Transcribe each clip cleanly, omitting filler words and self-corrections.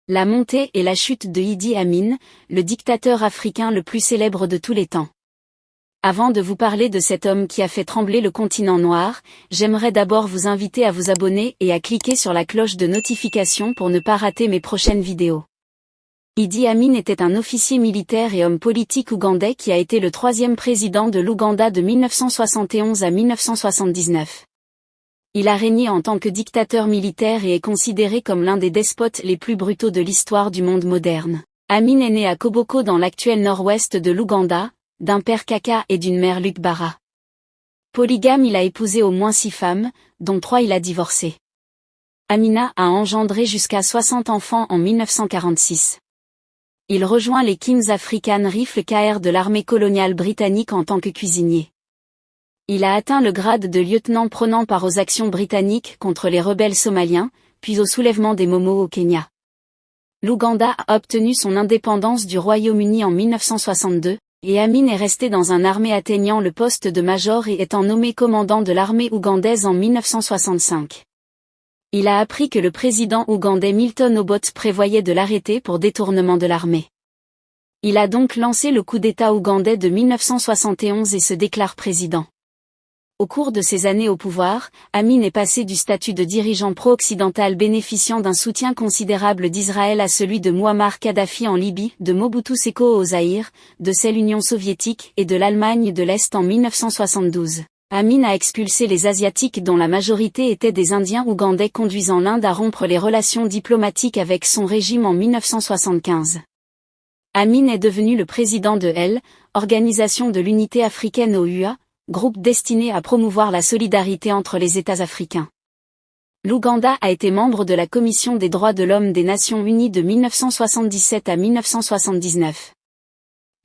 La montée et la chute de Idi Amin, le dictateur africain le plus célèbre de tous les temps. Avant de vous parler de cet homme qui a fait trembler le continent noir, j'aimerais d'abord vous inviter à vous abonner et à cliquer sur la cloche de notification pour ne pas rater mes prochaines vidéos. Idi Amin était un officier militaire et homme politique ougandais qui a été le 3e président de l'Ouganda de 1971 à 1979. Il a régné en tant que dictateur militaire et est considéré comme l'un des despotes les plus brutaux de l'histoire du monde moderne. Amin est né à Koboko dans l'actuel nord-ouest de l'Ouganda, d'un père Kaka et d'une mère Lukbara. Polygame, il a épousé au moins 6 femmes, dont 3 il a divorcé. Amina a engendré jusqu'à 60 enfants en 1946. Il rejoint les Kings African Rifles KR de l'armée coloniale britannique en tant que cuisinier. Il a atteint le grade de lieutenant prenant part aux actions britanniques contre les rebelles somaliens, puis au soulèvement des Momo au Kenya. L'Ouganda a obtenu son indépendance du Royaume-Uni en 1962, et Amin est resté dans une armée atteignant le poste de major et étant nommé commandant de l'armée ougandaise en 1965. Il a appris que le président ougandais Milton Obote prévoyait de l'arrêter pour détournement de l'armée. Il a donc lancé le coup d'État ougandais de 1971 et se déclare président. Au cours de ses années au pouvoir, Amin est passé du statut de dirigeant pro-occidental bénéficiant d'un soutien considérable d'Israël à celui de Mouammar Kadhafi en Libye, de Mobutu Seko au Zaïre, de l'Union soviétique et de l'Allemagne de l'Est en 1972. Amin a expulsé les Asiatiques dont la majorité étaient des Indiens ougandais, conduisant l'Inde à rompre les relations diplomatiques avec son régime en 1975. Amin est devenu le président de l'Organisation de l'Unité africaine OUA, groupe destiné à promouvoir la solidarité entre les États africains. L'Ouganda a été membre de la Commission des droits de l'homme des Nations Unies de 1977 à 1979.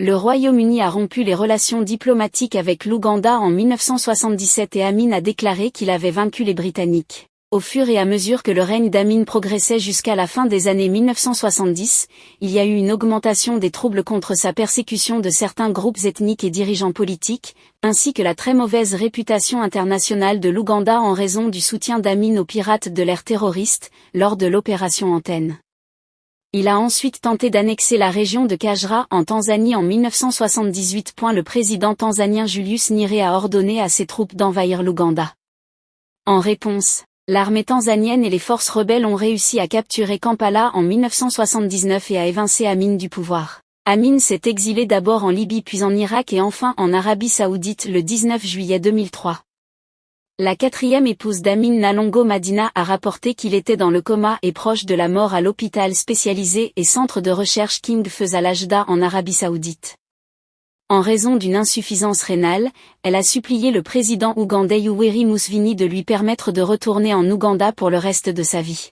Le Royaume-Uni a rompu les relations diplomatiques avec l'Ouganda en 1977 et Amin a déclaré qu'il avait vaincu les Britanniques. Au fur et à mesure que le règne d'Amin progressait jusqu'à la fin des années 1970, il y a eu une augmentation des troubles contre sa persécution de certains groupes ethniques et dirigeants politiques, ainsi que la très mauvaise réputation internationale de l'Ouganda en raison du soutien d'Amin aux pirates de l'ère terroriste, lors de l'opération Antenne. Il a ensuite tenté d'annexer la région de Kagera en Tanzanie en 1978. Le président tanzanien Julius Nyerere a ordonné à ses troupes d'envahir l'Ouganda. En réponse, l'armée tanzanienne et les forces rebelles ont réussi à capturer Kampala en 1979 et à évincer Amin du pouvoir. Amin s'est exilé d'abord en Libye puis en Irak et enfin en Arabie Saoudite le 19 juillet 2003. La 4e épouse d'Amin, Nalongo Madina, a rapporté qu'il était dans le coma et proche de la mort à l'hôpital spécialisé et centre de recherche King Faisal Ajda en Arabie Saoudite. En raison d'une insuffisance rénale, elle a supplié le président ougandais Yoweri Museveni de lui permettre de retourner en Ouganda pour le reste de sa vie.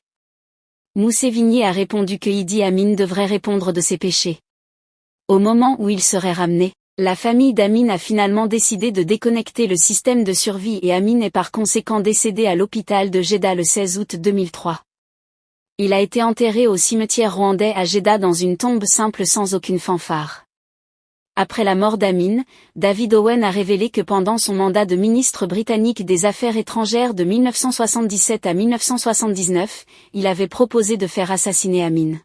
Museveni a répondu que Idi Amin devrait répondre de ses péchés. Au moment où il serait ramené, la famille d'Amin a finalement décidé de déconnecter le système de survie et Amin est par conséquent décédé à l'hôpital de Jeddah le 16 août 2003. Il a été enterré au cimetière rwandais à Jeddah dans une tombe simple sans aucune fanfare. Après la mort d'Amin, David Owen a révélé que pendant son mandat de ministre britannique des Affaires étrangères de 1977 à 1979, il avait proposé de faire assassiner Amin.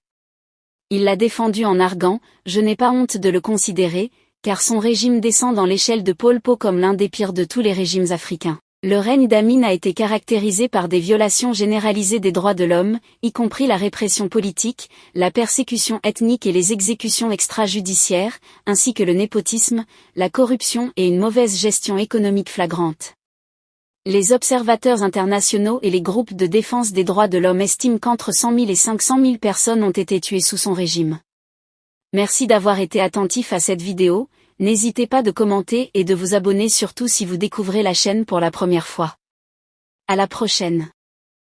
Il l'a défendu en arguant « Je n'ai pas honte de le considérer », car son régime descend dans l'échelle de Pol Pot comme l'un des pires de tous les régimes africains. Le règne d'Amin a été caractérisé par des violations généralisées des droits de l'homme, y compris la répression politique, la persécution ethnique et les exécutions extrajudiciaires, ainsi que le népotisme, la corruption et une mauvaise gestion économique flagrante. Les observateurs internationaux et les groupes de défense des droits de l'homme estiment qu'entre 100 000 et 500 000 personnes ont été tuées sous son régime. Merci d'avoir été attentif à cette vidéo, n'hésitez pas de commenter et de vous abonner surtout si vous découvrez la chaîne pour la première fois. À la prochaine.